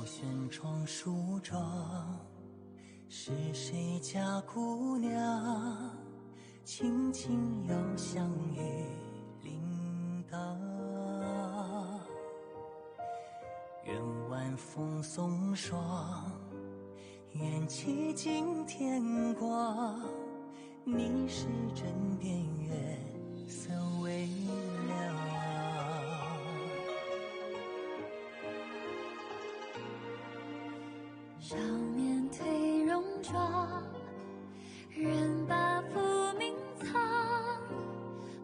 轩窗梳妆，是谁家姑娘轻轻摇香于铃铛？愿晚风送霜，愿凄尽天光，你是枕边月色微凉。少年褪戎装，人把浮名藏，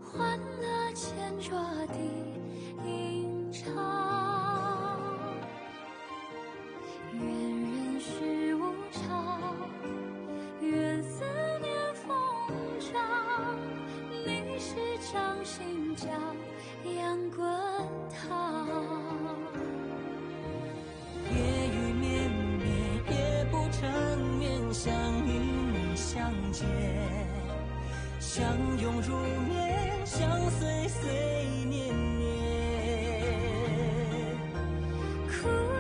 欢乐前桌的吟唱。愿人世无常，愿思念风涨，你是掌心江洋滚烫。夜雨绵绵，夜不成眠，想与你相见，相拥如眠，相随随年年。苦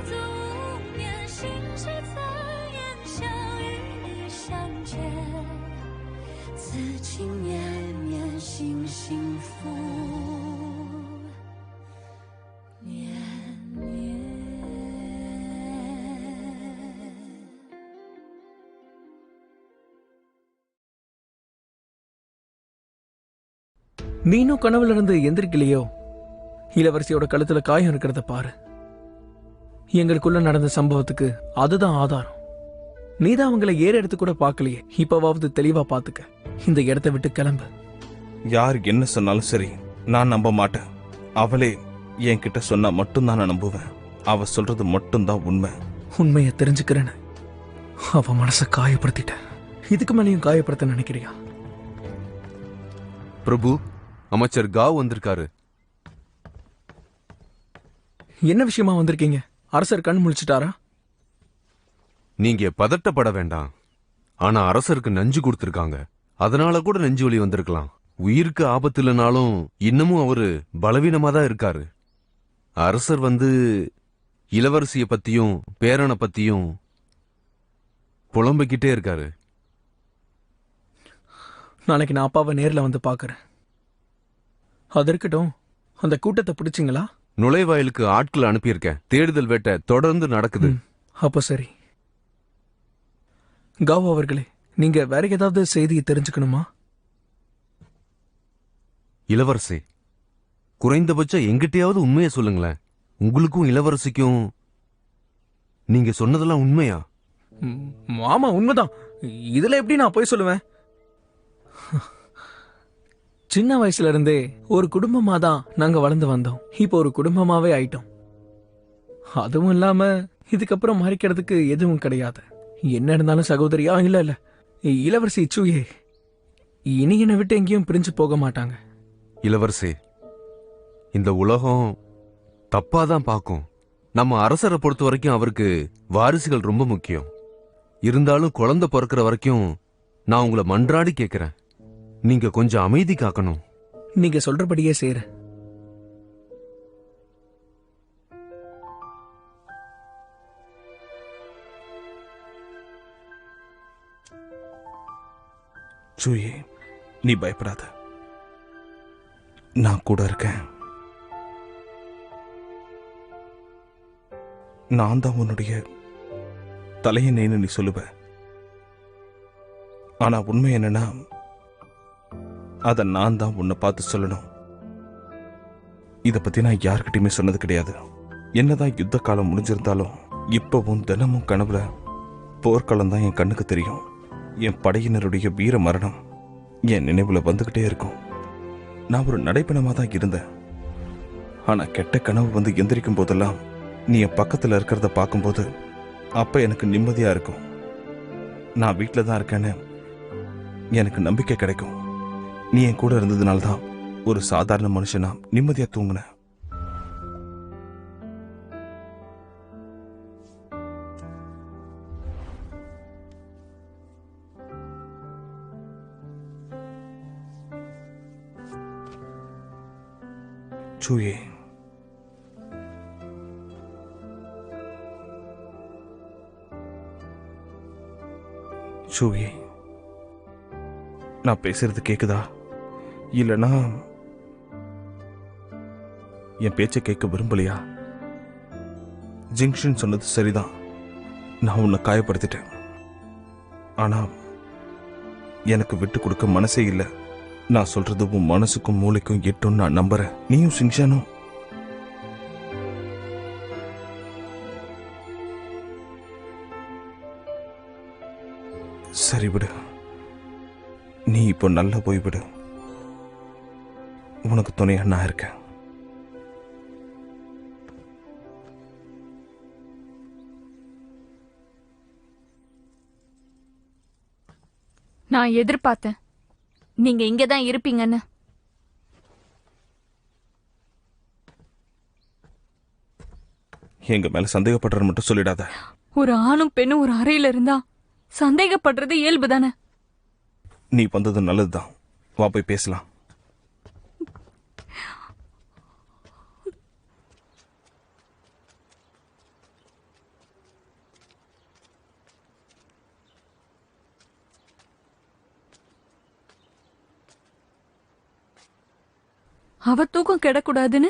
足无眠，心事残烟，想与你相见，此情绵绵，心幸福绵绵。நீனும் கனவுல இருந்து எந்திரிக்கலையோ? இளவரசியோட கழுத்துல காயம் இருக்கிறத பாரு. எங்களுக்குள்ள நடந்த சம்பவத்துக்கு அதுதான் ஆதாரம். நீதான் அவங்களை ஏற எடுத்து கூட பார்க்கலையே. இப்பவாவது தெளிவா பாத்துக்க. இந்த இடத்தை விட்டு கிளம்பு. யார் என்ன சொன்னாலும் சரி, நான் நம்ப மாட்டேன். அவளே என்கிட்ட சொன்னா மட்டும்தான் நான் நம்புவேன். அவ சொல்றது மட்டும்தான் உண்மை. உண்மையை தெரிஞ்சுக்கிறேன்னு அவ மனசை காயப்படுத்திட்ட. இதுக்கு மேலேயும் காயப்படுத்த நினைக்கிறியா? பிரபு, அமைச்சர் காவ் வந்திருக்காரு. என்ன விஷயமா வந்திருக்கீங்க? அரசர் கண் முழிச்சிட்டாரா? நீங்க பதட்டப்பட வேண்டாம். ஆனா அரசருக்கு நஞ்சு கொடுத்திருக்காங்க. அதனால கூட நெஞ்சு வலி வந்திருக்கலாம். உயிருக்கு ஆபத்து இல்லைனாலும் இன்னமும் அவரு பலவீனமா தான் இருக்காரு. அரசர் இளவரசிய பத்தியும் பேரனை பத்தியும் புலம்பிக்கிட்டே இருக்காரு. நாளைக்கு நான் அப்பாவை நேர்ல வந்து பாக்குறேன். அது இருக்கட்டும், அந்த கூட்டத்தை பிடிச்சிங்களா? நுழைவாயிலுக்கு ஆட்கள் அனுப்பியிருக்கேன். தேடுதல் வேட்டை தொடர்ந்து நடக்குது. அப்போ சரி. காவ் அவர்களே, நீங்க வேற ஏதாவது செய்தியை தெரிஞ்சுக்கணுமா? இளவரசி, குறைந்தபட்சம் எங்கிட்டயாவது உண்மையை சொல்லுங்களேன். உங்களுக்கும் இளவரசிக்கும் நீங்க சொன்னதெல்லாம் உண்மையா? ஆமா, உண்மைதான். இதுல எப்படி நான் போய் சொல்லுவேன்? சின்ன வயசுல இருந்தே ஒரு குடும்பமா தான் நாங்க வளர்ந்து வந்தோம். இப்போ ஒரு குடும்பமாவே ஆயிட்டோம். அதுவும் இல்லாம இதுக்கப்புறம் மறைக்கிறதுக்கு எதுவும் கிடையாது. என்ன இருந்தாலும் சகோதரியா இல்ல இளவரசி சூயே இனி என்னை விட்டு எங்கேயும் பிரிஞ்சு போக மாட்டாங்க. இளவரசி, இந்த உலகம் தப்பாதான் பார்க்கும். நம்ம அரசரை பொறுத்த வரைக்கும் அவருக்கு வாரிசுகள் ரொம்ப முக்கியம். இருந்தாலும் குழந்தை பிறக்கிற வரைக்கும் நான் உங்களை மன்றாடி கேட்கிறேன், நீங்க கொஞ்சம் அமைதி காக்கணும். நீங்க சொல்றபடியே செய்றேன். சூயே, நீ பயப்படாத. நான் கூட இருக்கேன். நான் தான் உன்னுடைய தலையணைன்னு நீ சொல்லுவ. ஆனா உண்மை என்னன்னா, அத நான் தான் உன்னை பார்த்து சொல்லணும். இத பத்தி நான் யார்கிட்டயுமே சொன்னது கிடையாது. என்னதான் யுத்த காலம் முடிஞ்சிருந்தாலும் இப்பவும் தினமும் கனவுல போர்க்களம் தான் என் கண்ணுக்கு தெரியும். என் படையினருடைய வீர மரணம் என் நினைவுல வந்துகிட்டே இருக்கும். நான் ஒரு நடைப்பணமா தான் இருந்தேன். ஆனா கெட்ட கனவு எந்திரிக்கும் போதெல்லாம் நீ என் பக்கத்துல இருக்கிறத பார்க்கும்போது அப்ப எனக்கு நிம்மதியா இருக்கும். நான் வீட்டில தான் இருக்கேன்னு எனக்கு நம்பிக்கை கிடைக்கும். நீ என் கூட இருந்ததுனால்தான் ஒரு சாதாரண மனுஷனா நிம்மதியா தூங்குன. சூயே, சூவி, நான் பேசுறது கேக்குதா? இல்லனா என் பேச்சை கேட்க விரும்பலையா? ஜிங்ஷன் சொன்னது சரிதான். நான் உன்னை காயப்படுத்திட்டேன். ஆனா எனக்கு விட்டு கொடுக்க மனசே இல்லை. நான் சொல்றது உன் மனசுக்கும் மூளைக்கும் எட்டும் நான் நம்புறேன். நீயும் சிங்ஷனும் சரி விடு. நீ இப்போ நல்லா போய்விடு. உனக்கு துணையா நான் இருக்கேன். நான் எதிர்பார்த்தேன் நீங்க இங்கதான் இருப்பீங்கன்னு. எங்க மேல சந்தேகப்படுற மட்டும் சொல்லிடாத. ஒரு ஆணும் பெண்ணும் ஒரு அறையில இருந்தா சந்தேகப்படுறது இயல்பு தானே. நீ வந்தது நல்லதுதான். வா போய் பேசலாம். அவ தூக்கம் கெடக்கூடாதுன்னு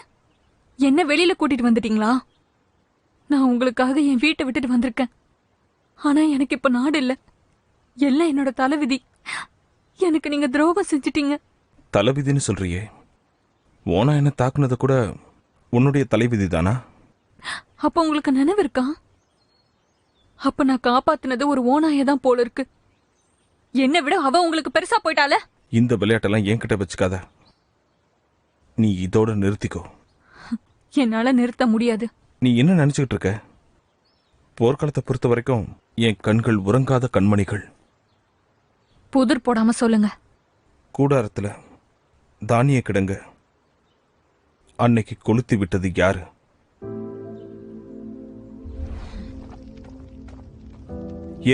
என்ன வெளியில கூட்டிட்டு வந்துட்டீங்களா? நான் உங்களுக்காக என் வீட்டை விட்டுட்டு வந்திருக்கேன். ஆனா எனக்கு இப்ப நாடு இல்ல. எல்லாம் என்னோட தலைவிதி. எனக்கு நீங்க துரோகம் செஞ்சிட்டீங்க. தலைவிதின்னு சொல்றியே, ஓனா என்ன தாக்குனது கூட உன்னுடைய தலைவிதி தானா? அப்ப உங்களுக்கு நினைவு இருக்கா? அப்ப நான் காப்பாத்தினது ஒரு ஓனாய தான் போல இருக்கு. என்னை விட அவ உங்களுக்கு பெருசா போயிட்டால. இந்த விளையாட்டெல்லாம் என்கிட்ட வச்சுக்காத. நீ இதோட நிறுத்திக்கோ. என்னால நிறுத்த முடியாது. நீ என்ன நினைச்சுக்கிட்டு இருக்க? போர்க்காலத்தை பொறுத்த வரைக்கும் என் கண்கள் உறங்காத கண்மணிகள். புதிர் போடாம சொல்லுங்க. கூடாரத்துல தானிய கிடங்க அன்னைக்கு கொளுத்தி விட்டது யாரு?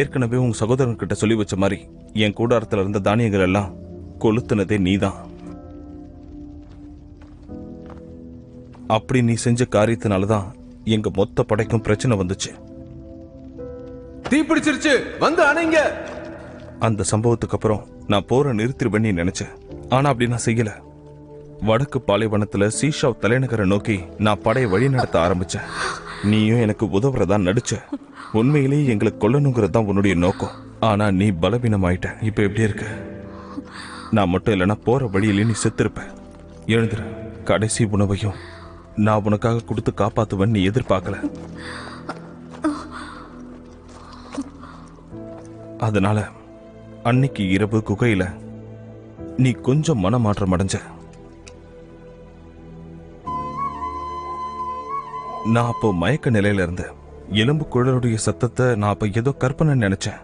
ஏற்கனவே உங்க சகோதரன் கிட்ட சொல்லி வச்ச மாதிரி என் கூடாரத்துல இருந்த தானியங்கள் எல்லாம் கொளுத்துனதே நீதான். அப்படி நீ செஞ்ச காரியத்தினாலதான் எங்க மொத்த படைக்கும் பிரச்சனை வந்துச்சு. தீப்பிடிச்சிருச்சு, வந்து அணைங்க. அந்த சம்பவத்துக்கு அப்புறம் நான் போற நிறுத்திடுவேன்னு நினைச்சேன். ஆனா அப்படி நான் செய்யல. வடக்கு பாலைவனத்துல சீஷாவ் தலைநகரை நோக்கி நான் படையை வழி நடத்த ஆரம்பிச்சேன். நீயும் எனக்கு உதவுறதா நடிச்ச. உண்மையிலேயே எங்களை கொல்லணுங்கிறது தான் உன்னுடைய நோக்கம். ஆனா நீ பலவீனமாயிட்ட. இப்ப எப்படி இருக்க? நான் மட்டும் இல்லைன்னா போற வழியிலே நீ செத்திருப்ப. எழுந்துரு. கடைசி உணவையும் நான் உனக்காக கொடுத்து காப்பாத்துவேன் நீ எதிர்பார்க்கல. அதனால அன்னைக்கு இரவு குகையில நீ கொஞ்சம் மனமாற்றம் அடைஞ்ச. நான் அப்போ மயக்க நிலையில இருந்தேன். எலும்பு குழலுடைய சத்தத்தை நான் அப்ப ஏதோ கற்பனை நினைச்சேன்.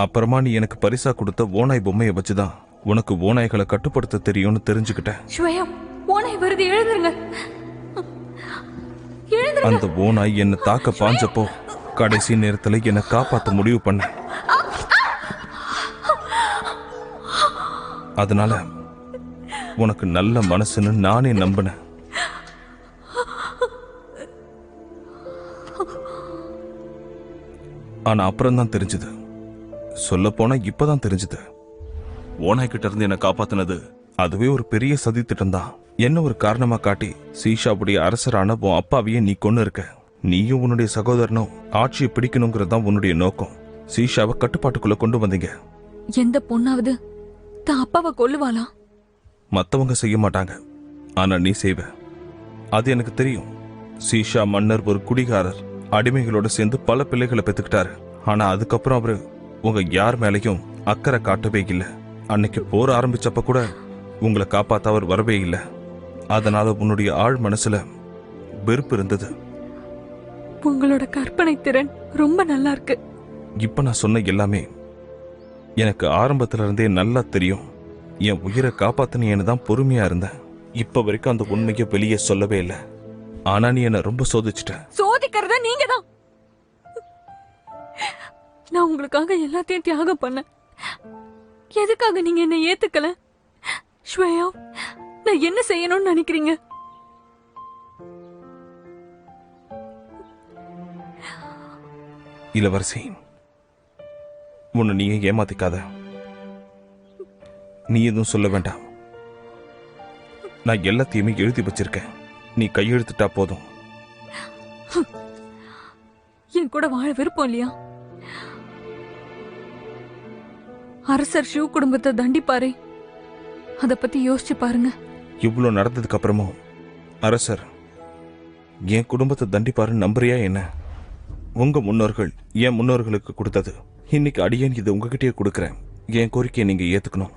அப்புறமா நீ எனக்கு பரிசா கொடுத்த ஓனாய் பொம்மையை வச்சுதான் உனக்கு ஓநாய்களை கட்டுப்படுத்த தெரியும்னு தெரிஞ்சுக்கிட்டேன். ஓனாய் வருது, எழுந்துருங்க. அந்த ஓனாய் என்ன தாக்க பாஞ்சப்போ கடைசி நேரத்துல என்ன காப்பாத்த முடிவு பண்ண. அதனால உனக்கு நல்ல மனசுன்னு நானே நம்பினேன். ஆனா அப்புறம் தான் தெரிஞ்சது. சொல்ல போனா இப்பதான் தெரிஞ்சது. ஓனாய் கிட்ட இருந்து என்ன காப்பாத்தினது அதுவே ஒரு பெரிய சதி திட்டம் தான். என்ன ஒரு காரணமா காட்டி சீஷாவுடைய அரசரான உன் அப்பாவையே நீ கொன்னு இருக்க. நீயும் உன்னுடைய சகோதரனும் ஆட்சியை பிடிக்கணுங்கிறதான் உன்னுடைய நோக்கம். சீஷாவை கட்டுப்பாட்டுக்குள்ள கொண்டு வந்தீங்க. எந்த பொண்ணாவது தான் அப்பாவை கொல்லுவாளா? மத்தவங்க செய்ய மாட்டாங்க, ஆனா நீ செய்வ. அது எனக்கு தெரியும். சீஷா மன்னர் ஒரு குடிகாரர். அடிமைகளோட சேர்ந்து பல பிள்ளைகளை பெத்துக்கிட்டாரு. ஆனா அதுக்கப்புறம் அவரு உங்க யார் மேலையும் அக்கறை காட்டவே இல்லை. அன்னைக்கு போர் ஆரம்பிச்சப்ப கூட உங்களை காப்பாத்த அவர் வரவே இல்லை. அதனால உன்னுடைய ஆழ் மனசுல வெறுப்பு இருந்தது. உங்களோட கற்பனை திறன் ரொம்ப நல்லா இருக்கு. இப்ப நான் சொன்ன எல்லாமே எனக்கு ஆரம்பத்துல இருந்தே நல்லா தெரியும். என் உயிரை காப்பாத்தினேன்னு தான் பொறுமையா இருந்தேன். இப்ப வரைக்கும் அந்த உண்மையை வெளியே சொல்லவே இல்லை. ஆனா நீ என்ன ரொம்ப சோதிச்சுட்ட. சோதிக்கிறத நீங்க தான். நான் உங்களுக்காக எல்லாத்தையும் தியாகம் பண்ண. எதுக்காக நீங்க என்ன ஏத்துக்கல? ஸ்வேயா, நான் என்ன செய்யணும்னு நினைக்கிறீங்க? இளவரசி, உன்னை நீயே ஏமாத்திக்காத. நீ எதுவும் சொல்ல வேண்டாம். நான் எல்லாத்தையுமே எழுதி வச்சிருக்கேன். நீ கையெழுத்துட்டா போதும். என் கூட வாழ விருப்பம் இல்லையா? அரசர் ஷிவ் குடும்பத்தை தண்டிப்பாரே, அத பத்தி யோசிச்சு பாருங்க. இவ்வளவு நடந்ததுக்கு அப்புறமும் அரசர் என் குடும்பத்தை தண்டிப்பாருன்னு நம்புறியா என்ன? உங்க முன்னோர்கள் என் முன்னோர்களுக்கு கொடுத்தது. இன்னைக்கு அடியேன் இது உங்ககிட்டயே கொடுக்கறேன். என் கோரிக்கையை நீங்க ஏத்துக்கணும்.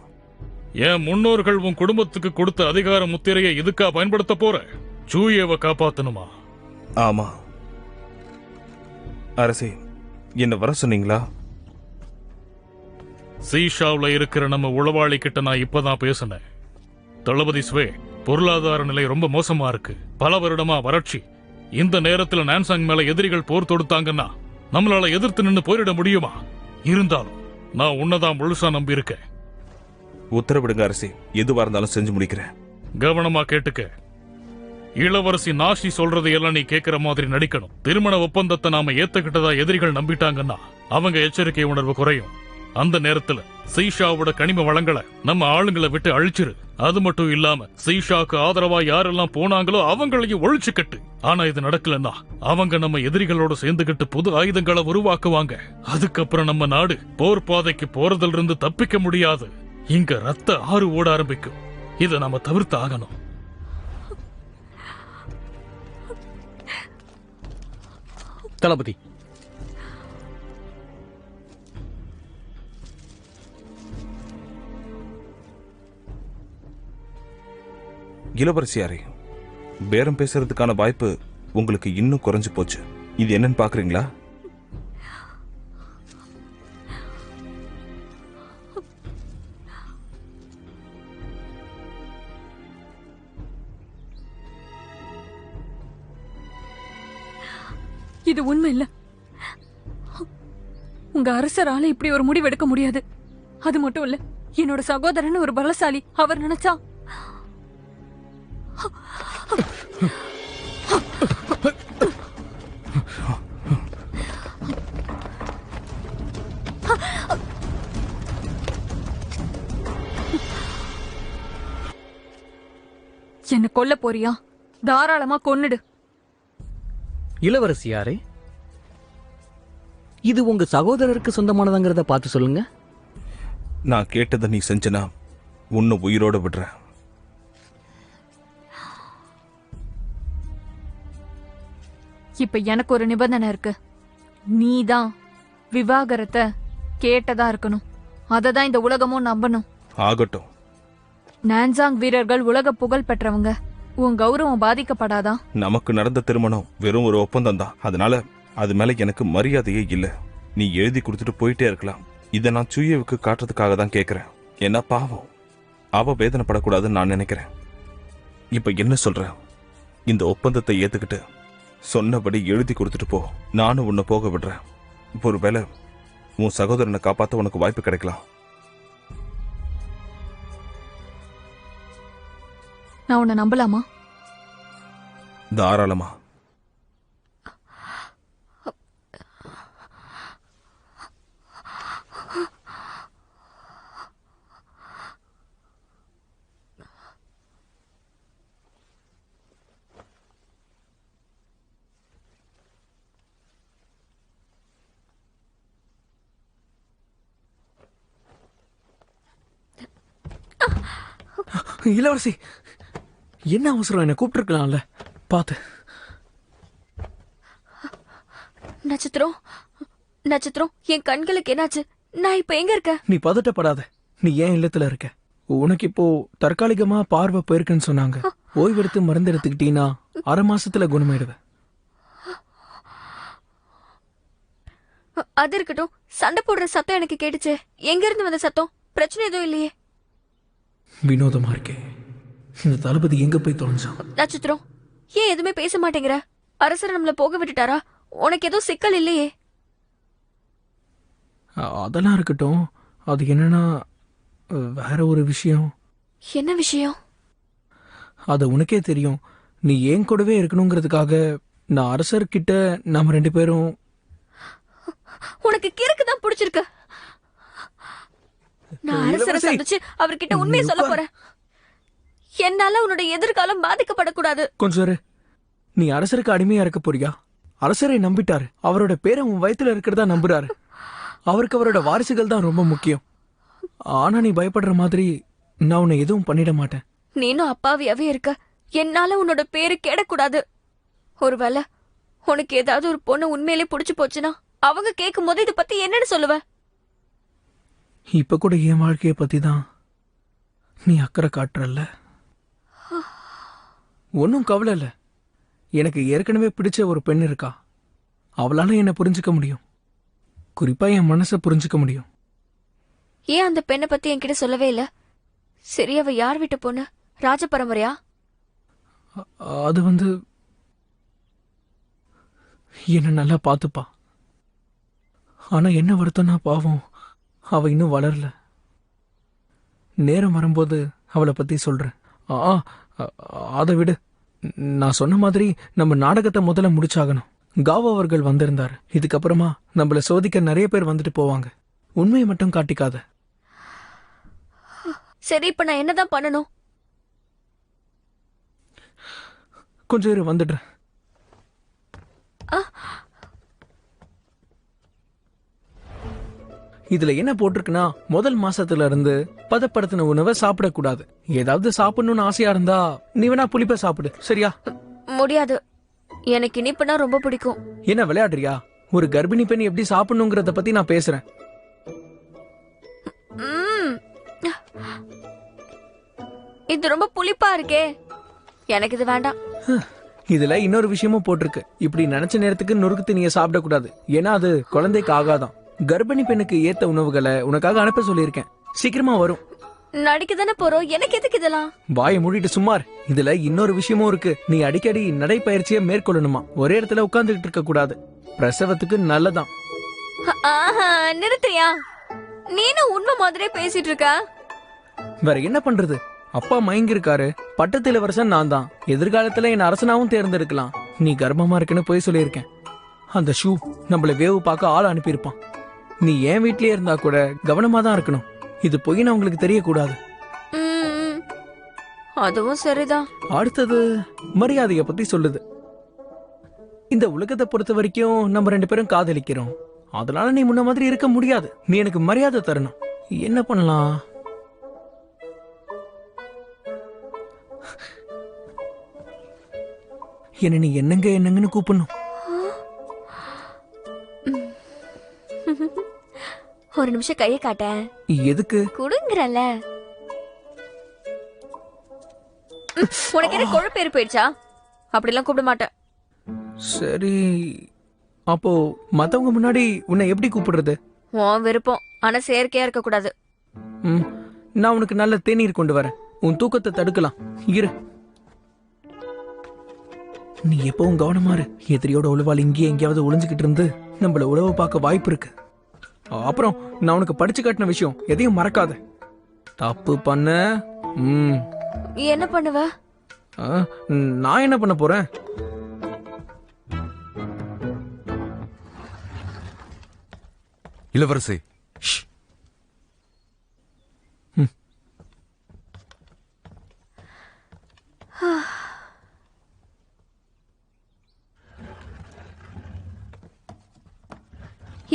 என் முன்னோர்கள் உன் குடும்பத்துக்கு கொடுத்த அதிகார முத்திரையை இதுக்கா பயன்படுத்த போற? சூயேவை காப்பாத்தணுமா? ஆமா அரசே, என்ன வர சொன்னீங்களா? சீஷாவுல இருக்கிற நம்ம உளவாளி கிட்ட நான் இப்பதான் பேசினேன். தளபதி ஸ்வே, பொருளாதார நிலை ரொம்ப மோசமா இருக்கு. பல வருடமா வறட்சி. இந்த நேரத்துல நான்சாங் மேல எதிரிகள் போர் தொடுத்தாங்கன்னா நம்மளால எதிர்த்து நின்று போரிட முடியுமா? இருந்தாலும் நான் உன்னதான் முழுசா நம்பி இருக்கேன். உத்தரவிடுங்க அரசே, எதுவா இருந்தாலும் செஞ்சு முடிக்கிறேன். கவனமா கேட்டுக்க. இளவரசி நாஷி சொல்றதை எல்லாம் நீ கேட்கிற மாதிரி நடிக்கணும். திருமண ஒப்பந்தத்தை நாம ஏத்துக்கிட்டதா எதிரிகள் நம்பிட்டாங்கன்னா அவங்க எச்சரிக்கை உணர்வு குறையும். அந்த நேரத்துல சீஷாவோட கனிம வளங்களை நம்ம ஆளுங்களை விட்டு அழிச்சிரு. அது மட்டும் இல்லாம சீஷாக்கு ஆதரவா யாரெல்லாம் போனாங்களோ அவங்களையும் ஒழிச்சு கட்டு. ஆனா இது நடக்கலன்னா அவங்க நம்ம எதிரிகளோட சேர்ந்துகிட்டு புது ஆயுதங்களை உருவாக்குவாங்க. அதுக்கப்புறம் நம்ம நாடு போர் பாதைக்கு போறதுல இருந்து தப்பிக்க முடியாது. இங்க ரத்த ஆறு ஓட ஆரம்பிக்கும். இதை நாம தவிர்த்து ஆகணும். தளபதி, இளவரசியாரே, பேரம் பேசுறதுக்கான வாய்ப்பு உங்களுக்கு இன்னும் குறைஞ்சு போச்சு. இது என்னன்னு பாக்குறீங்களா? இது உண்மை இல்ல. உங்க அரசரால இப்படி ஒரு முடிவு எடுக்க முடியாது. அது மட்டும் இல்ல, என்னோட சகோதரன் ஒரு பலசாலி. அவர் நினைச்சா என்ன கொல்ல போறியா? தாராளமா கொன்னுடு. இளவரசியாரே, இது உங்க சகோதரருக்கு சொந்தமானதாங்கிறத பார்த்து சொல்லுங்க. நான் கேட்டதை நீ செஞ்சனா உன்னை உயிரோட விடுறேன். இப்ப எனக்கு ஒரு நிபந்தனை இருக்கு. நீதான் விவாகரத்தை கேட்டதா இருக்கணும். அததான் இந்த உலகமும் நம்பணும். ஆகட்டும். நான்சாங் வீரர்கள் உலக புகழ் பெற்றவங்க. உன் கௌரவம் பாதிக்கப்படாதா? நமக்கு நடந்த திருமணம் வெறும் ஒரு ஒப்பந்தம் தான். அதனால அது மேல எனக்கு மரியாதையே இல்ல. நீ எழுதி கொடுத்துட்டு போயிட்டே இருக்கலாம். இதை நான் சூயவுக்கு காட்டுறதுக்காக தான் கேட்கிறேன். என்ன பாவம், அவ வேதனைப்படக்கூடாதுன்னு நான் நினைக்கிறேன். இப்ப என்ன சொல்ற? இந்த ஒப்பந்தத்தை ஏத்துக்கிட்டு சொன்னபடி எழுதி கொடுத்துட்டு போ. நானும் உன்னை போக விடுறேன். ஒருவேளை உன் சகோதரனை காப்பாற்ற உனக்கு வாய்ப்பு கிடைக்கலாம். நான் உன்னை நம்பலாமா? தாராளமா. இளவரசி, என்ன அவசரம்? என்ன கூப்பிட்டுருக்கலாம்ல. பாத்து. நட்சத்திரம், நட்சத்திரம், என் கண்களுக்கு என்னாச்சு? நான் இப்ப எங்க இருக்க? நீ பதட்டப்படாத. நீ ஏன் இல்லத்துல இருக்க? உனக்கு இப்போ தற்காலிகமா பார்வை போயிருக்குன்னு சொன்னாங்க. ஓய்வெடுத்து மருந்து எடுத்துக்கிட்டீங்கன்னா 6 மாசத்துல குணமாயிடுவேன். அது இருக்கட்டும். சண்டை போடுற சத்தம் எனக்கு கேட்டுச்சு. எங்க இருந்து வந்த சத்தம்? பிரச்சனை எதுவும் இல்லையே? வினோதமா இருக்கே. இந்த தளபதி எங்க போய் தொலைஞ்சான்? நட்சத்திரம், ஏன் எதுவுமே பேச மாட்டேங்கிற? அரசர் நம்மள போக விட்டுட்டாரா? உனக்கு ஏதோ சிக்கல் இல்லையே? அதெல்லாம் இருக்கட்டும். அது என்னன்னா வேற ஒரு விஷயம். என்ன விஷயம்? அது உனக்கே தெரியும். நீ ஏன் கூடவே இருக்கணுங்கிறதுக்காக நான் அரசர்கிட்ட நாம 2 பேரும். உனக்கு கிறுக்கு தான் பிடிச்சிருக்கு. நான் அரசரை இளவரசி, சந்திச்சு அவர்கிட்ட உண்மையை நீ சொல்ல உட்கார். போறேன். என்னால உன்னோட எதிர்காலம் பாதிக்கப்படக்கூடாது. கொஞ்சம் இரு. நீ அரசருக்கு அடிமையா இருக்க போறியா? அரசரை நம்பிட்டாரு. அவரோட பேரை உன் வயித்துல இருக்கிறதா நம்புறாரு. அவருக்கு அவரோட வாரிசுகள் தான் ரொம்ப முக்கியம். ஆனா நீ பயப்படுற மாதிரி நான் உன்னை எதுவும் பண்ணிட மாட்டேன். நீனும் அப்பாவியாவே இருக்க. என்னால உன்னோட பேரு கேடக்கூடாது. ஒருவேளை உனக்கு ஏதாவது ஒரு பொண்ணு உண்மையிலே புடிச்சு போச்சுன்னா அவங்க கேட்கும் போது இத பத்தி என்னன்னு சொல்லுவ? இப்ப கூட என் வாழ்க்கைய பத்தி தான் நீ அக்கறை காட்டுறல்ல. ஒன்னும் கவலை இல்ல. எனக்கு ஏற்கனவே பிடிச்ச ஒரு பெண் இருக்கா. அவளால என்ன புரிஞ்சுக்க முடியும். குறிப்பா என் மனசை புரிஞ்சுக்க முடியும். ஏன் அந்த பெண்ணை பத்தி என்கிட்ட சொல்லவே இல்ல? சரி, அவ யார் வீட்டு பொண்ணு? ராஜ பரம்பரையா? அது வந்து என்ன நல்லா பாத்துப்பா. ஆனா என்ன வருத்தம்னா பாவம் அவ இன்னும் வளரல. நேரம் வரும்போது அவளை பத்தி சொல்றேன். அதை விடு. நான் சொன்ன மாதிரி நம்ம நாடகத்தை முதல்ல முடிச்சாகணும். காவ் அவர்கள் வந்திருந்தாரு. இதுக்கப்புறமா நம்மள சோதிக்க நிறைய பேர் வந்துட்டு போவாங்க. உண்மையை மட்டும் காட்டிக்காத. சரி, இப்ப நான் என்னதான் பண்ணணும்? கொஞ்சம் இரு, வந்துடுறேன். இதுல என்ன போட்டிருக்குன்னா, முதல் மாசத்துல இருந்து பதப்படுத்தின உணவை சாப்பிடக்கூடாது. ஏதாவது சாப்பிடணும்னு ஆசையா இருந்தா நீ வேணா புளிப்ப சாப்பிடு, சரியா? முடியாது. எனக்கு இனிப்புனா ரொம்ப பிடிக்கும். என்ன விளையாடுறியா? ஒரு கர்ப்பிணி பெண் எப்படி சாப்பிடணுங்கிறத பத்தி நான் பேசுறேன். இது ரொம்ப புளிப்பா இருக்கே. எனக்கு இது வேண்டாம். இதுல இன்னொரு விஷயமும் போட்டிருக்கு. இப்படி நினைச்ச நேரத்துக்கு நொறுக்கு தண்ணியை சாப்பிடக்கூடாது. ஏன்னா அது குழந்தைக்கு ஆகாதான். கர்ப்பிணி பெண்ணுக்கு ஏத்த உணவுகளை உனக்காக அனுப்ப சொல்லியிருக்கேன். சீக்கிரமா வரும். நடிக்க தானே போறோம். எனக்கு எதுக்கு இதெல்லாம்? வாயை மூடிட்டு சும்மார். இதுல இன்னொரு விஷயமும் இருக்கு. நீ அடிக்கடி நடைப்பயிற்சியை மேற்கொள்ளணுமா. ஒரே இடத்துல உட்கார்ந்துகிட்டு இருக்க கூடாது. பிரசவத்துக்கு நல்லதான். நிறுத்தியா? நீனும் உண்மை மாதிரியே பேசிட்டு இருக்க. வேற என்ன பண்றது? அப்பா மயங்கி இருக்காரு. பட்டத்து இளவரசன் நான் தான். எதிர்காலத்துல என் அரசனாவும் தேர்ந்தெடுக்கலாம். நீ கர்ப்பமா இருக்குன்னு போய் சொல்லியிருக்கேன். அந்த ஷூ நம்மள வேவு பார்க்க ஆள் அனுப்பியிருப்பான். நீ என் வீட்லயே இருந்தா கூட கவனமா தான் இருக்கணும். இது பொய்ன்னு அவங்களுக்கு தெரியக்கூடாது. அதுவும் சரிதான். அடுத்தது மரியாதைய பத்தி சொல்லுது. இந்த உலகத்தை பொறுத்த வரைக்கும் நம்ம 2 பேரும் காதலிக்கிறோம். அதனால நீ முன்ன மாதிரி இருக்க முடியாது. நீ எனக்கு மரியாதை தரணும். என்ன பண்ணலாம்? என்ன நீ என்னங்கன்னு கூப்பிடணும். ஒரு நிமிஷம் கையை காட்ட. எதுக்கு? குடுங்கறல. உனக்கு என்ன கொழுப்பேறு போயிடுச்சா? அப்படிலாம் கூப்பிட மாட்டேன். சரி, அப்போ மத்தவங்க முன்னாடி உன்னை எப்படி கூப்பிடுறது? உன் விருப்பம். ஆனா செயற்கையா இருக்க கூடாது. நான் உனக்கு நல்ல தேநீர் கொண்டு வரேன். உன் தூக்கத்தை தடுக்கலாம். இரு. நீ எப்பவும் கவனமா இரு. எதிரியோட உழவால் இங்கேயே எங்கேயாவது ஒளிஞ்சுக்கிட்டு இருந்து நம்மள உழவு பார்க்க வாய்ப்பு இருக்கு. அப்புறம் நான் உனக்கு படிச்சு காட்டின விஷயம் எதையும் மறக்காத. தப்பு பண்ண என்ன பண்ணுவ? நான் என்ன பண்ண போறேன்? இளவரசி,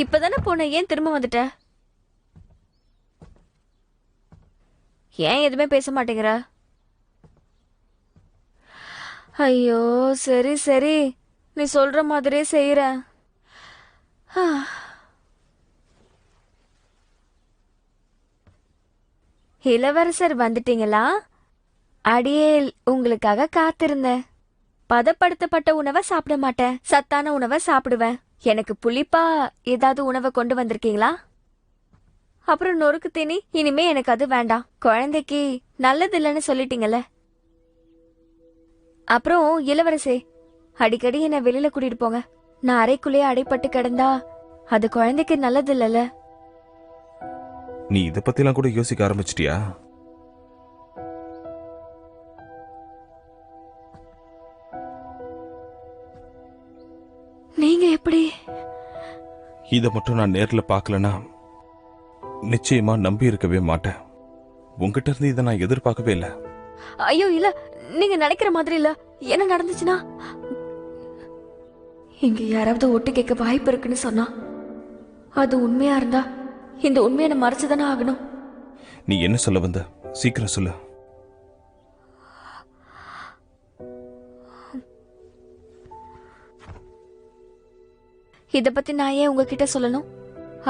இப்பதானே போன, ஏன் திரும்ப வந்துட்ட? ஏன் எதுவுமே பேச மாட்டேங்கிற? ஐயோ, சரி சரி, நீ சொல்ற மாதிரியே செய்யற. இளவரசர் வந்துட்டீங்களா? அடியேல் உங்களுக்காக காத்திருந்தேன். பதப்படுத்தப்பட்ட உணவை சாப்பிட மாட்டேன். சத்தான உணவை சாப்பிடுவேன். எனக்கு புளிப்பா ஏதாவது உணவை கொண்டு வந்திருக்கீங்களா? அப்புறம் நொறுக்கு தீனி, இனிமே எனக்கு அது வேண்டாம். குழந்தைக்கு நல்லது இல்லைன்னு சொல்லிட்டீங்கல்ல. அப்புறம் இளவரசே, அடிக்கடி என்ன வெளியில கூட்டிட்டு போங்க. நான் அறைக்குள்ளேயே அடைப்பட்டு கிடந்தா அது குழந்தைக்கு நல்லது இல்லைல்ல. நீ இத பத்திலாம் கூட யோசிக்க ஆரம்பிச்சிட்டியா? நீங்க எப்படி? இத மட்டும் நான் நேர்ல பார்க்கலனா நிச்சயமா நம்பி இருக்கவே மாட்டேன். உங்ககிட்ட இருந்து இதை நான் எதிர்பார்க்கவே இல்லை. ஐயோ இல்ல, நீங்க நினைக்கிற மாதிரி இல்ல. என்ன நடந்துச்சுன்னா, இங்க யாராவது ஒட்டு கேட்க வாய்ப்பு இருக்குன்னு சொன்னா, அது உண்மையா இருந்தா இந்த உண்மையை நான் மறைச்சுதானே ஆகணும். நீ என்ன சொல்ல வந்த? சீக்கிரம் சொல்லு. இத பத்தி நான் ஏன் உங்ககிட்ட சொல்லணும்?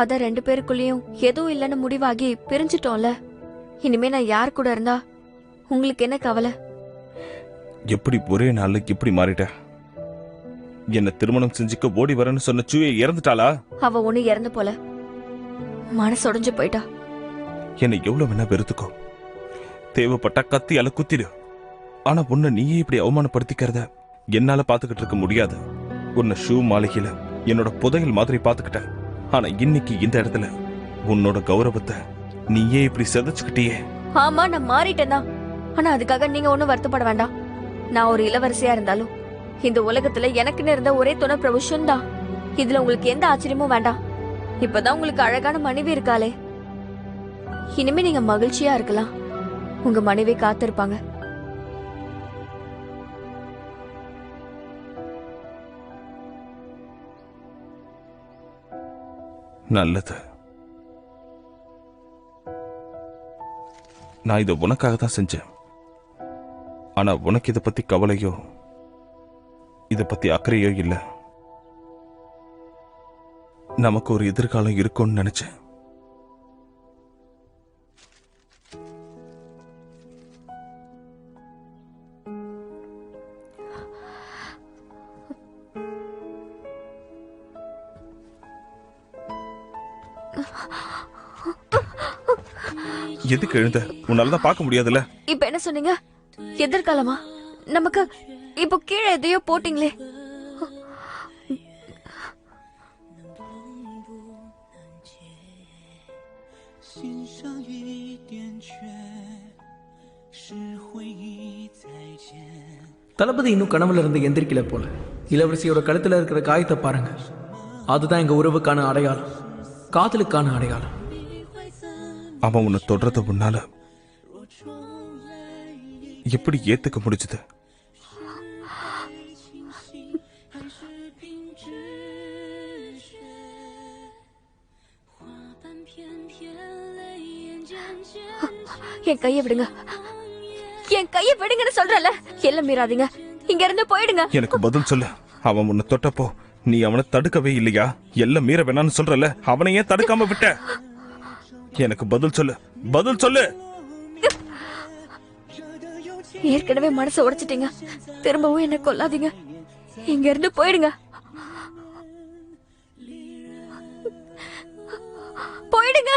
அதான் 2 பேருக்குள்ளேயும் எதுவும் இல்லைன்னு முடிவாகி பிரிஞ்சிட்டோம்ல. இனிமே நான் யார் கூட இருந்தா உங்களுக்கு என்ன கவலை? எப்படி ஒரே நாள்ல இப்படி மாறிட்ட? என்ன திருமணம் செஞ்சுக்க ஓடி வரேன்னு சொன்ன சூயை இறந்துட்டாளா? அவ ஒண்ணு இறந்து போல, மனசு உடைஞ்சு போயிட்டா. என்னை எவ்வளவு வேணா வெறுத்துக்கோ, தேவைப்பட்டா கத்தியால குத்திடு. ஆனா உன்னை நீயே இப்படி அவமானப்படுத்திக்கிறத என்னால பாத்துக்கிட்டு இருக்க முடியாது. உன்னை ஷூ மாளிகையில என்னோட புதையல் மாதிரி பாத்துக்கிட்ட. ஆனா இன்னைக்கு இந்த இடத்துல உன்னோட கௌரவத்தை நீயே இப்படி செதைச்சுக்கிட்டியே. ஆமா, நான் மாறிட்டேன் தான். ஆனா அதுக்காக நீங்க ஒண்ணும் வருத்தப்பட வேண்டாம். நான் ஒரு இளவரசியா இருந்தாலும் இந்த உலகத்துல எனக்குன்னு இருந்த ஒரே துணை பிரபுஷன் தான். இதுல உங்களுக்கு எந்த ஆச்சரியமும் வேண்டாம். இப்பதான் உங்களுக்கு அழகான மனைவி இருக்காளே. இனிமே நீங்க மகிழ்ச்சியா இருக்கலாம். உங்க மனைவி காத்திருப்பாங்க. நல்லது. நான் இதை உனக்காக தான் செஞ்சேன். ஆனா உனக்கு இதை பத்தி கவலையோ இதை பத்தி அக்கறையோ இல்ல. நமக்கு ஒரு எதிர்காலம் இருக்கும்னு நினைச்சேன். எதுக்கு எழுந்த? உன்னாலதான் பார்க்க முடியாதுல்ல. இப்ப என்ன சொன்னீங்க? எதிர்காலமா? நமக்கு இப்போ கீழே எதையோ போட்டீங்களே. தளபதி இன்னும் கனவுல இருந்து எந்திரிக்கல போல. இளவரசியோட கழுத்துல இருக்கிற காயத்தை பாருங்க. அதுதான் எங்க உறவுக்கான அடையாளம், காதலுக்கான அடையாளம். அவன் உன்னை தொடர்றத உன்னால எப்படி ஏத்துக்க முடிஞ்சது? என் கையை விடுங்க, என் கையை விடுங்கன்னு சொல்றல. எல்லாம் மீறாதீங்க, இங்க இருந்து போயிடுங்க. எனக்கு பதில் சொல்லு. அவன் உன்னை தொட்டப்போ நீ அவனை தடுக்கவே இல்லையா? எல்லாம் மீற வேணான்னு சொல்றல, அவனை ஏன் தடுக்காம விட்ட? எனக்கு பதில் சொல்லு, பதில் சொல்லு. ஏற்கனவே மனசை உடைச்சிட்டீங்க, திரும்பவும் என்ன கொல்லாதீங்க. இங்க இருந்து போயிடுங்க, போயிடுங்க.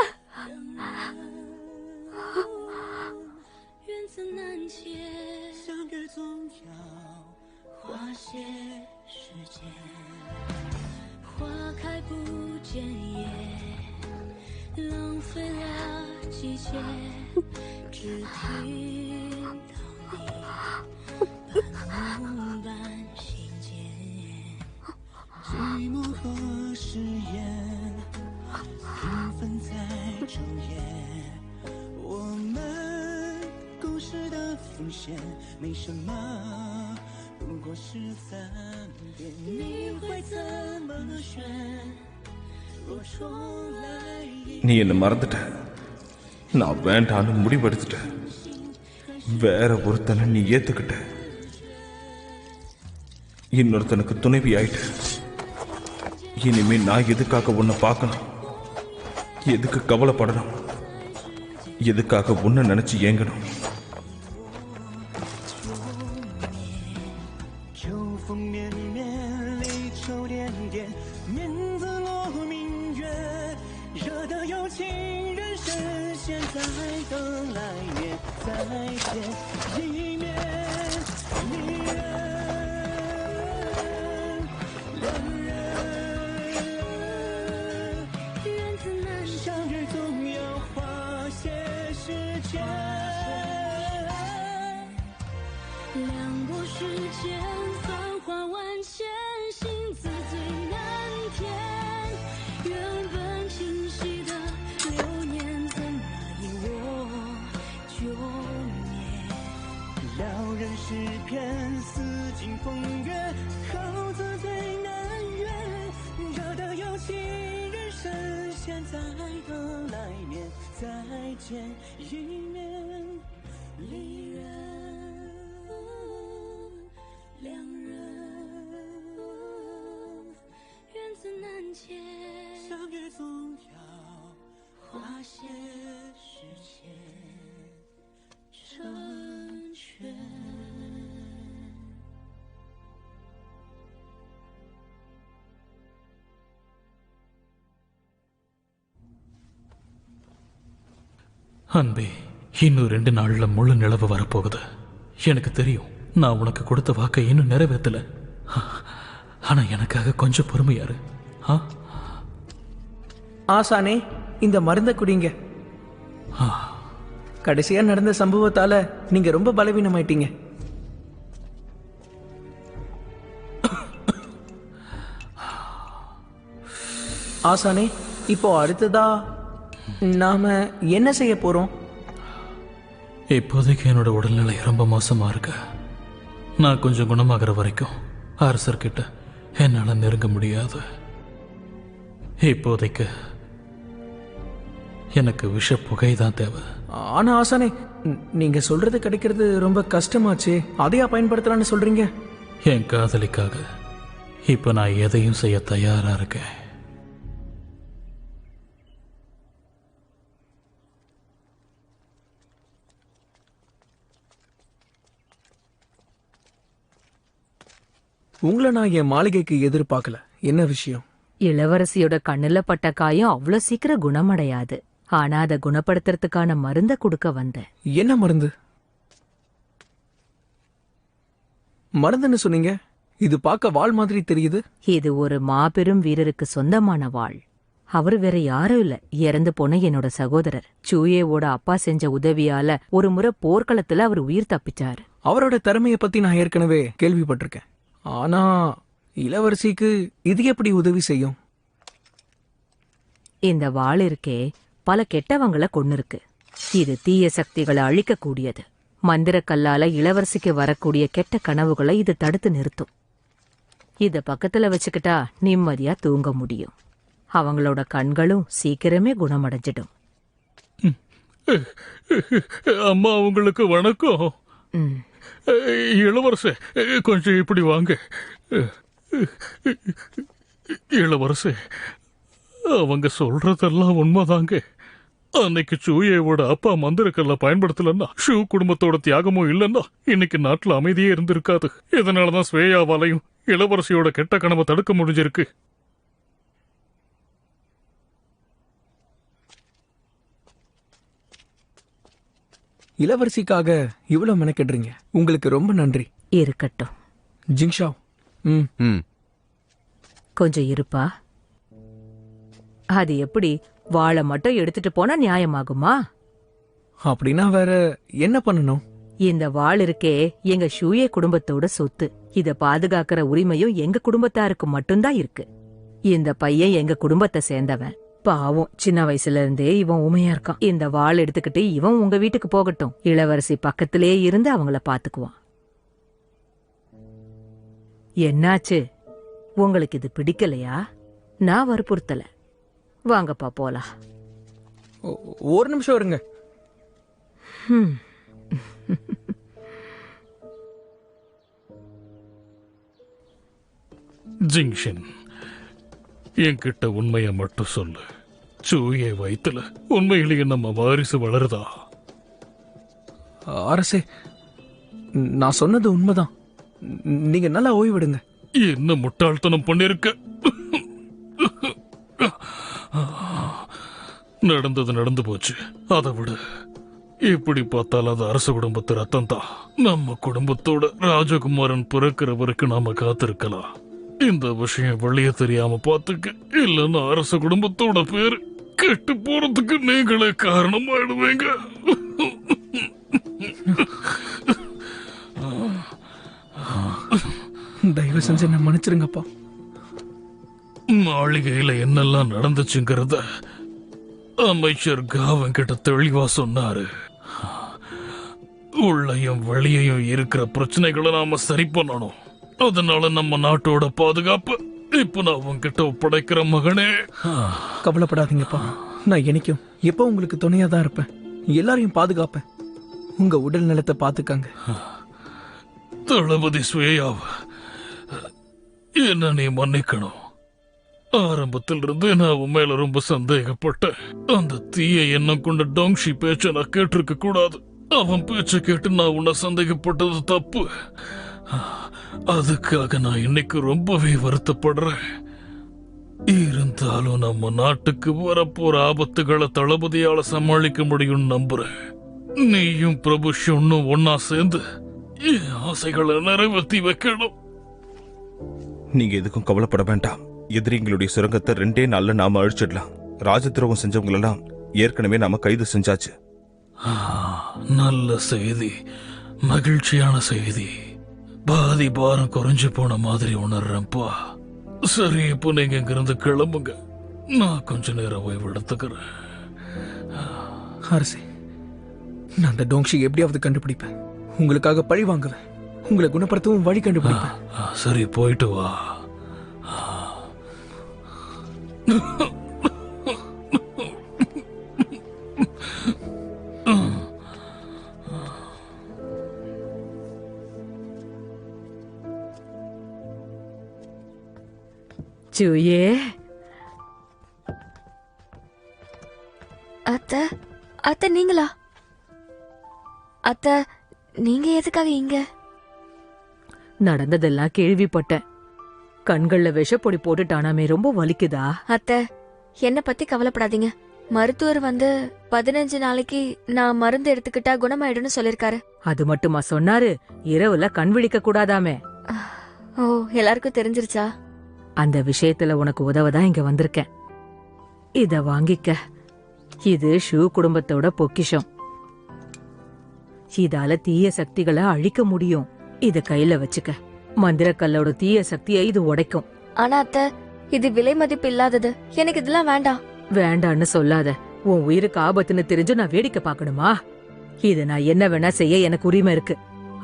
நீ என்ன மறந்துட்ட. நான் வேண்டான்னு முடிவெடுத்துட்ட. வேற ஒருத்தனை நீ ஏத்துக்கிட்ட. இன்னொருத்தனுக்கு துணைவி ஆயிட்ட. இனிமே நான் எதுக்காக உன்னை பார்க்கணும்? எதுக்கு கவலைப்படணும்? எதுக்காக உன்னை நினைச்சு ஏங்கணும்? 见一面，离人两人缘字难解，相约总要花些时间成全。அன்பே, இன்னும் 2 நாள்ல முழு நிலவு வரப்போகுது. எனக்கு தெரியும் நான் உனக்கு கொடுத்த வாக்கை இன்னும் நிறைவேற்றல. ஆனா எனக்காக கொஞ்சம் பொறுமையாரு. ஆசானே, இந்த மருந்த குடிங்க. கடைசியா நடந்த சம்பவத்தால நீங்க ரொம்ப பலவீனமாயிட்டீங்க. ஆசானே, இப்போ அடுத்ததா நாம என்ன செய்ய போறோம்? இப்போதைக்கு என்னோட உடல்நிலை ரொம்ப மோசமா இருக்கு. நான் கொஞ்சம் குணமாகிற வரைக்கும் அரசர்கிட்ட என்னால நெருங்க முடியாது. இப்போதைக்கு எனக்கு விஷ புகை தான் தேவை. ஆனா ஆசானே, நீங்க சொல்றது கிடைக்கிறது ரொம்ப கஷ்டமாச்சு. அதையா பயன்படுத்தலாம்னு சொல்றீங்க? என் காதலிக்காக இப்ப நான் எதையும் செய்ய தயாரா இருக்கேன். உங்களை நான் என் மாளிகைக்கு எதிர்பார்க்கல. என்ன விஷயம்? இளவரசியோட கண்ணுல பட்ட காயம் அவ்வளோ சீக்கிரம் குணமடையாது. ஆனா அதை குணப்படுத்துறதுக்கான மருந்த கொடுக்க வந்தேன். என்ன மருந்து? மருந்துன்னு சொன்னீங்க. இது பார்க்க வாள் மாதிரி தெரியுது. இது ஒரு மாபெரும் வீரருக்கு சொந்தமான வாள். அவரு வேற யாரும் இல்ல, இறந்து போன என்னோட சகோதரர். சூயேவோட அப்பா செஞ்ச உதவியால ஒரு முறை போர்க்களத்துல அவர் உயிர் தப்பிச்சாரு. அவரோட திறமைய பத்தி நான் ஏற்கனவே கேள்விப்பட்டிருக்கேன். ஆனா இளவரசிக்கு இது எப்படி உதவி செய்யும்? இந்த வாள் இருக்கே, பல கெட்டவங்கள கொன்னிருக்கு. இது தீய சக்திகளை அழிக்கக்கூடியது. மந்திரக்கல்லால இளவரசிக்கு வரக்கூடிய கெட்ட கனவுகளை இது தடுத்து நிறுத்தும். இத பக்கத்துல வச்சுக்கிட்டா நிம்மதியா தூங்க முடியும். அவங்களோட கண்களும் சீக்கிரமே குணமடைஞ்சிடும். அம்மா, உங்களுக்கு வணக்கம். இளவரசே, கொஞ்சம் இப்படி வாங்க. இளவரசே, அவங்க சொல்றதெல்லாம் உண்மைதாங்க. அன்னைக்கு சூயேவோட அப்பா மந்திரக்கல்ல பயன்படுத்தலன்னா, ஷூ குடும்பத்தோட தியாகமும் இல்லைன்னா இன்னைக்கு நாட்டுல அமைதியே இருந்திருக்காது. இதனாலதான் ஸ்வேயாவாலையும் இளவரசியோட கெட்ட கனவை தடுக்க முடிஞ்சிருக்கு. இளவரசிக்காக இவ்வளவு மெனக்கெடுறீங்க. உங்களுக்கு ரொம்ப நன்றி. இருக்கட்டும். ஜிங்ஷாவ், கொஞ்சம் இருப்பா. அது எப்படி? வாழை மட்டும் எடுத்துட்டு போனா நியாயமாகுமா? அப்படின்னா வேற என்ன பண்ணணும்? இந்த வாள் இருக்கே, எங்க ஷூயே குடும்பத்தோட சொத்து. இத பாதுகாக்கிற உரிமையும் எங்க குடும்பத்தாருக்கு மட்டும்தான் இருக்கு. இந்த பையன் எங்க குடும்பத்தை சேர்ந்தவன். பாவம், சின்ன வயசுல இருந்தே இவன் உமையா இருக்கான். இந்த வாள் எடுத்துக்கிட்டு இவன் உங்க வீட்டுக்கு போகட்டும். இளவரசி பக்கத்திலே இருந்து அவங்கள பாத்துக்குவான். என்னாச்சு? உங்களுக்கு இது பிடிக்கலையா? நான் வற்புறுத்தல. வாங்கப்பா போலாம். ஒரு நிமிஷம் இருங்க. ஜிங்ஷன், என்கிட்ட உண்மைய மட்டும் சொல்லு. சூயே வயித்துல உண்மையிலேயே நம்ம வாரிசு வளருதா? அரசே, நான் சொன்னது உண்மைதான். நீங்க நல்லா ஓய்விடுங்க. என்ன முட்டாள்தனம் பண்ணிருக்க? நடந்தது நடந்து போச்சு, அதை விடு. இப்படி பார்த்தால் அது அரச குடும்பத்து ரத்தம் தான். நம்ம குடும்பத்தோட ராஜகுமாரன் பிறக்கிற வரைக்கும் நாம காத்திருக்கலாம். இந்த விஷயம் வெளியே தெரியாம பாத்துக்க, இல்லன்னா அரச குடும்பத்தோட பேரு கெட்டு போறதுக்கு நீங்களே காரணமாயிடுவீங்க. தயவு செஞ்சு என்ன மன்னிச்சிருங்கப்பா. மாளிகையில என்னெல்லாம் நடந்துச்சுங்கிறத அமைச்சர் காவன் கிட்ட தெளிவா சொன்னாரு. உள்ளையும் வெளியையும் இருக்கிற பிரச்சனைகளை நாம சரி பண்ணணும். அதனால நம்ம நாட்டோட பாதுகாப்பு இப்ப நான் உன்கிட்ட ஒப்படைக்கிற மகனே. கவலைப்படாதீங்கப்பா. நான் என்னைக்கும் எப்போ உங்களுக்கு துணையா தான் இருப்பேன். எல்லாரையும் பாதுகாப்பேன். உங்க உடல் நலத்தை பாத்துக்கங்க. தளபதி ஸ்வேயாவ என்ன நீ மன்னிக்கணும். ஆரம்பத்திலிருந்து நான் உன் மேல ரொம்ப சந்தேகப்பட்டேன். அந்த தீய எண்ணம் கொண்ட டோங்ஷி பேச்ச நான் கேட்டிருக்க கூடாது. அவன் பேச்ச கேட்டு நான் உன்னை சந்தேகப்பட்டது தப்பு. அதுக்காக நான் இன்னைக்கு ரொம்பவே வருத்தப்படுறேன். இருந்தாலும் நம்ம நாட்டுக்கு வரப்போற ஆபத்துகளை தளபதியால சமாளிக்க முடியும் நம்புறேன். நீயும் பிரபு ஷுன்னும் ஒன்னா சேர்ந்து என் ஆசைகளை நிறைவேற்றி வைக்கணும். நீங்க எதுக்கும் கவலைப்பட வேண்டாம். எதிரிங்களுடைய சுரங்கத்தை 2 நாள்ல நாம அழிச்சிடலாம். ராஜ துரோகம் செஞ்சவங்களெல்லாம் ஏற்கனவே நாம கைது செஞ்சாச்சு. நல்ல செய்தி, மகிழ்ச்சியான செய்தி. பாதி பாரம் குறைஞ்சு போன மாதிரி உணர்றேன்ப்பா. சரி, இப்போ நீங்க இங்கிருந்து கிளம்புங்க. நான் கொஞ்ச நேரம் ஓய்வு எடுத்துக்கிறேன். அரசே, நான் அந்த டோங்ஷி எப்படியாவது கண்டுபிடிப்பேன். உங்களுக்காக பழி வாங்குவேன். உங்களை குணப்படுத்தவும் வழி கண்டுபிடிப்பேன். சரி, போயிட்டு வா. சூயே, அத்தை, அத்தை நீங்களா? அத்தை, நீங்க எதுக்காக இங்க? நடந்ததெல்லாம் கேள்விப்பட்டேன். கண்கள்ல விஷப்பொடி போட்டுட்டானாமே, ரொம்ப வலிக்குதா? அத்தை, என்ன பத்தி கவலைப்படாதீங்க. மருத்துவர் வந்து 15 நாளைக்கு நான் மருந்து எடுத்துக்கிட்டா குணமாயிடும்னு சொல்லிருக்காரு. அது மட்டுமா சொன்னாரு? இரவுல கண் விழிக்க கூடாதாமே. ஓ, எல்லாருக்கும் தெரிஞ்சிருச்சா? அந்த விஷயத்துல உனக்கு உதவதான் இங்க வந்திருக்கேன். இத வாங்கிக்க. இது ஷூ குடும்பத்தோட பொக்கிஷம். இதால தீய சக்திகளை அழிக்க முடியும். இத கையில வச்சுக்க. மந்திரக்கல்லோட தீய சக்தியை இது உடைக்கும். ஆனா அத்தை, இது விலை மதிப்பு இல்லாதது. எனக்கு இதெல்லாம் வேண்டாம். வேண்டான்னு சொல்லாத. உன் உயிருக்கு ஆபத்துன்னு தெரிஞ்சு நான் வேடிக்கை பார்க்கணுமா? இத நான் என்ன வேணா செய்ய எனக்கு உரிமை இருக்கு.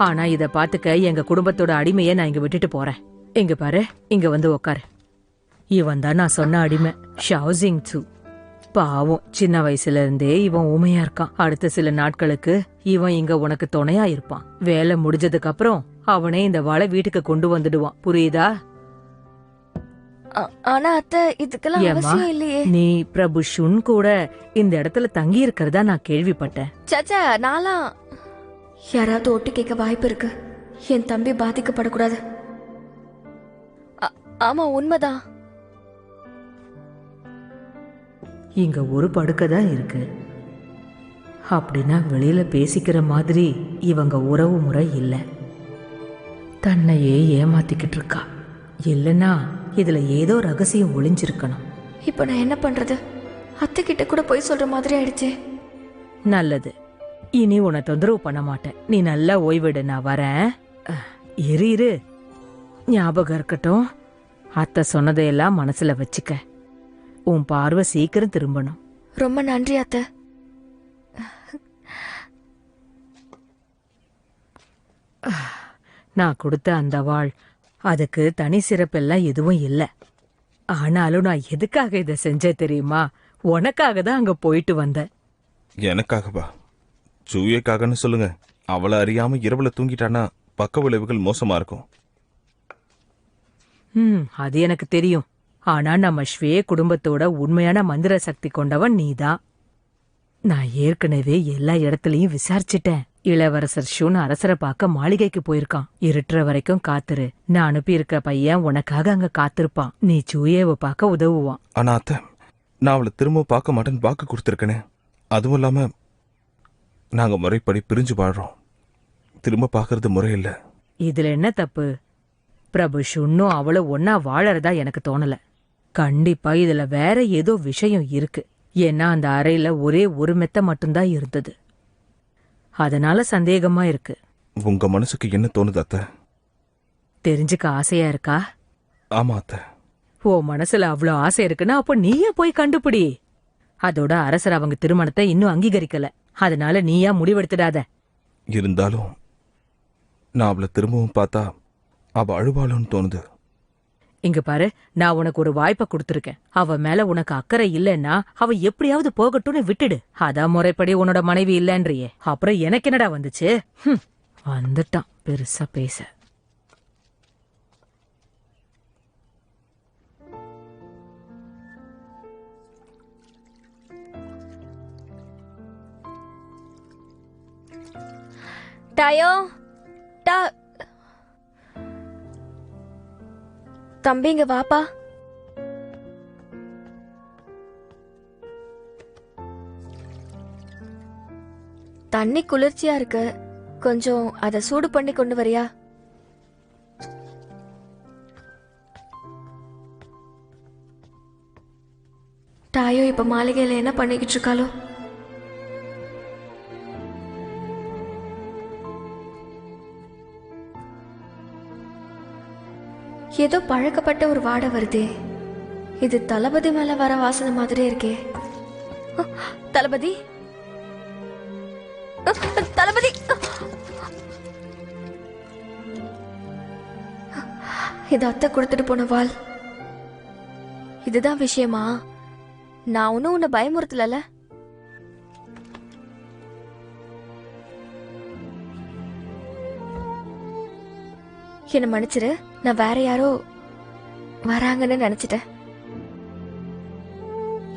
ஆனா இத பாத்துக்க எங்க குடும்பத்தோட அடிமையை நான் இங்க விட்டுட்டு போறேன். இங்க பாரு, இங்க வந்து உக்காரு. இவன் தான் நான் சொன்ன அடிமை, ஷாவ்சிங் சு. பாவம், சின்ன வயசுல இருந்தே இவன் ஊமையா இருக்கான். அடுத்த சில நாட்களுக்கு இவன் இங்க உனக்கு துணையா இருப்பான். வேலை முடிஞ்சதுக்கு அப்புறம் அவனே இந்த வாளை வீட்டுக்கு கொண்டு வந்துடுவான். புரியுதா? ஆனா அத்தை, இதுக்கெல்லாம் அவசியம் இல்லையே. நீ பிரபு ஷுன் கூட இந்த இடத்துல தங்கி இருக்கிறதா நான் கேள்விப்பட்டேன். சச்சா, நான்லாம் யாராவது ஒட்டு கேட்க வாய்ப்பு இருக்கு. என் தம்பி பாதிக்கப்படக்கூடாது. ஆமா, உண்மைதான். இங்க ஒரு படுக்கை தான் இருக்கு. அப்படின்னா வெளியில பேசிக்கிற மாதிரி இவங்க உறவு முறை இல்ல. தன்னையே ஏமாத்திக்கிட்டு இருக்கா. இல்லனா இதுல ஏதோ ரகசியம் ஒளிஞ்சிருக்கணும். இப்ப நான் என்ன பண்றது? அத்தை கிட்ட கூட போய் சொல்ற மாதிரி ஆயிடுச்சே. நல்லது, இனி உன்னை தொந்தரவு பண்ண மாட்டேன். நீ நல்லா ஓய்விடு, நான் வரேன். இரு, ஞாபகம் இருக்கட்டும். அத்தை சொன்னதையெல்லாம் மனசுல வச்சுக்க. உன் பார்வை சீக்கிரம் திரும்பணும். ரொம்ப நன்றி அத்தை. நான் கொடுத்த அந்த வாழ், அதுக்கு தனி சிறப்பெல்லாம் எதுவும் இல்ல. ஆனாலும் நான் எதுக்காக இதை செஞ்சேன் தெரியுமா? உனக்காக தான் அங்க போயிட்டு வந்தேன். எனக்காகவா? சூயக்காகன்னு சொல்லுங்க. அவளை அறியாம இரவுல தூங்கிட்டானா பக்க விளைவுகள் மோசமா இருக்கும். அது எனக்கு தெரியும். ஆனா நம்ம ஸ்வே குடும்பத்தோட உண்மையான மந்திர சக்தி கொண்டவன் நீதான். நான் ஏற்கனவே எல்லா இடத்துலயும் விசாரிச்சிட்டேன். இளவரசர் ஷூன் அரசரை பார்க்க மாளிகைக்கு போயிருக்கான். இருட்டுற வரைக்கும் காத்துரு. நான் அனுப்பி இருக்க பையன் உனக்காக அங்க காத்திருப்பான். நீ சூயேவை பார்க்க உதவுவான். ஆனா அத்தை, நான் அவளை திரும்ப பார்க்க மாட்டேன்னு வாக்கு கொடுத்துருக்கேனே. அதுவும் இல்லாம நாங்க முறைப்படி பிரிஞ்சு வாழ்றோம். திரும்ப பார்க்கறது முறை இல்ல. இதுல என்ன தப்பு? பிரபு ஷுன்னும் அவளும் ஒன்னா வாழறதா எனக்கு தோணல. கண்டிப்பா இதுல வேற ஏதோ விஷயம் இருக்கு. ஏன்னா அந்த அறையில ஒரே ஒரு மெத்த மட்டும்தான் இருந்தது. அதனால சந்தேகமா இருக்கு. உங்க மனசுக்கு என்ன தோணுது அத்தை? தெரிஞ்சுக்க ஆசையா இருக்கா? ஆமா அத்தை. ஓ மனசுல அவ்வளோ ஆசை இருக்குன்னா அப்ப நீயே போய் கண்டுபிடி. அதோட அரசர் அவங்க திருமணத்தை இன்னும் அங்கீகரிக்கல. அதனால நீயா முடிவெடுத்துடாத. இருந்தாலும் நான் அவளை திரும்பவும் பார்த்தா அவ அழுவாளுன்னு தோணுது. இங்க பாரு, நான் உனக்கு ஒரு வாய்ப்பை கொடுத்திருக்கேன். அவ மேல உனக்கு அக்கறை இல்லைன்னா அவ எப்படியாவது போகட்டும்னு விட்டுடு. அதான் முறைப்படி உன்னோட மனைவி இல்லன்றியே. அப்புறம் எனக்கு என்னடா வந்துச்சு? வந்துட்டான் பெருசா பேச. டாயோ தம்பிங்க வாப்பா. தண்ணி குளிர்ச்சியா இருக்கு, கொஞ்சம் அத சூடு பண்ணி கொண்டு வரியா? டாயோ இப்ப மாளிகையில என்ன பண்ணிக்கிட்டு இருக்காளோ? ஏதோ பழக்கப்பட்ட ஒரு வாடை வருதே. இது தளபதி மேல வர வாசனை மாதிரியே இருக்கே. தளபதி, தளபதி, இது அத்தை கொடுத்துட்டு போன வாள். இதுதான் விஷயமா? நான் ஒன்னும் உன்னை பயமுறுத்தல. என்ன மன்னிச்சிரு, நான் வேற யாரோ வராங்கன்னு நினைச்சிட்டேன்.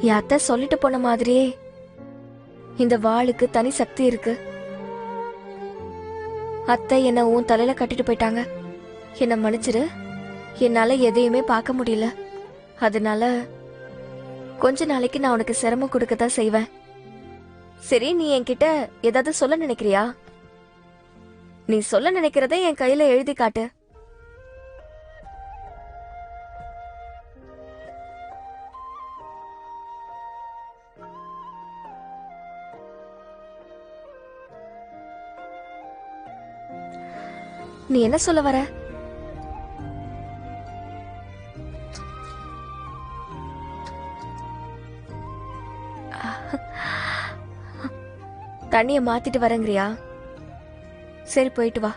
என் அத்தை சொல்லிட்டு போன மாதிரியே இந்த வாளுக்கு தனி சக்தி இருக்கு. அத்தை என்ன உன் தலையில கட்டிட்டு போயிட்டாங்க. என்ன மன்னிச்சிரு, என்னால எதையுமே பார்க்க முடியல. அதனால கொஞ்ச நாளைக்கு நான் உனக்கு சிரமம் கொடுக்கத்தான் செய்வேன். சரி, நீ என்கிட்ட ஏதாவது சொல்ல நினைக்கிறியா? நீ சொல்ல நினைக்கிறத என் கையில எழுதி காட்டு. நீ என்ன சொல்ல வர? தண்ணிய மாத்திட்டு வரங்கிறியா? சரி, போயிட்டு வா.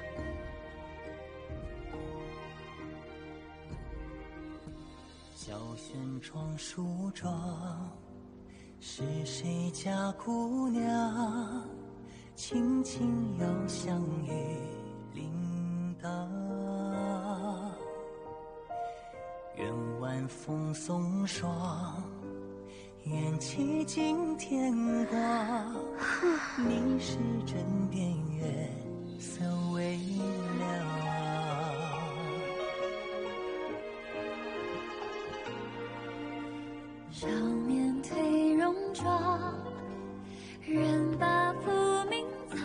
愿晚风送霜，愿凄尽天光。你是枕边月色微凉。少年褪戎装，人把浮名藏，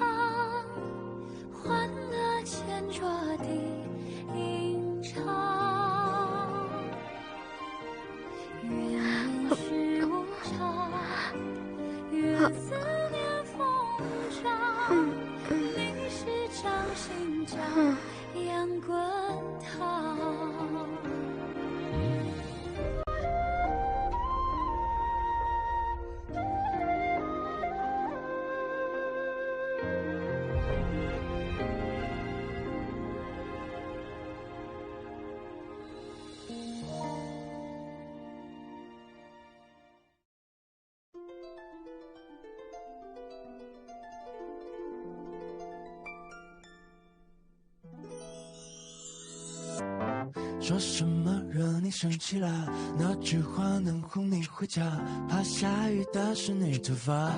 欢乐前桌的吟唱。愿世无常，愿思念风涨。你是掌心江，阳滚烫。说什么惹你生气了？那句话能哄你回家？怕下雨打湿你头发。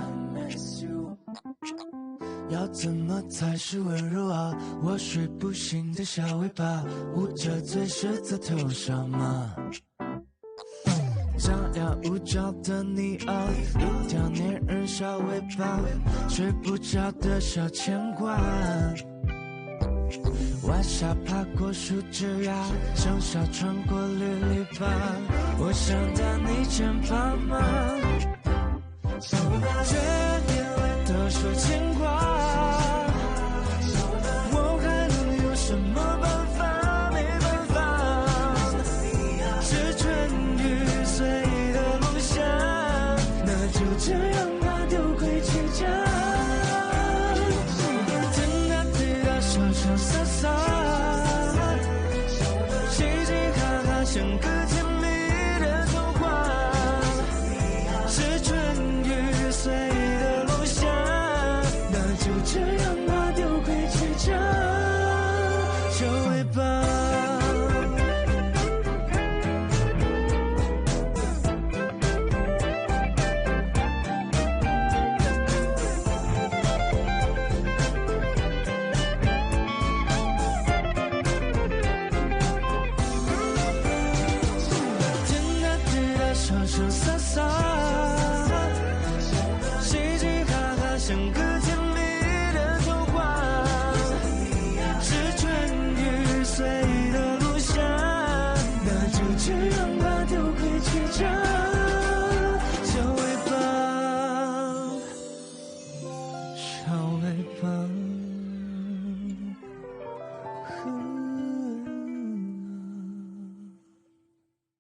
要怎么才是温柔啊？我睡不醒的小尾巴，捂着嘴是在头上吗？张牙舞爪的你啊，一条粘人小尾巴，睡不着的小牵挂。晚霞爬过树枝呀，香沙穿过绿篱笆，我想到你肩膀吗？这眼泪都说牵挂，我还能有什么办法？没办法，是春雨随的落下，那就这样吧，丢盔弃甲。潇潇洒洒，嘻嘻哈哈，像 सा सा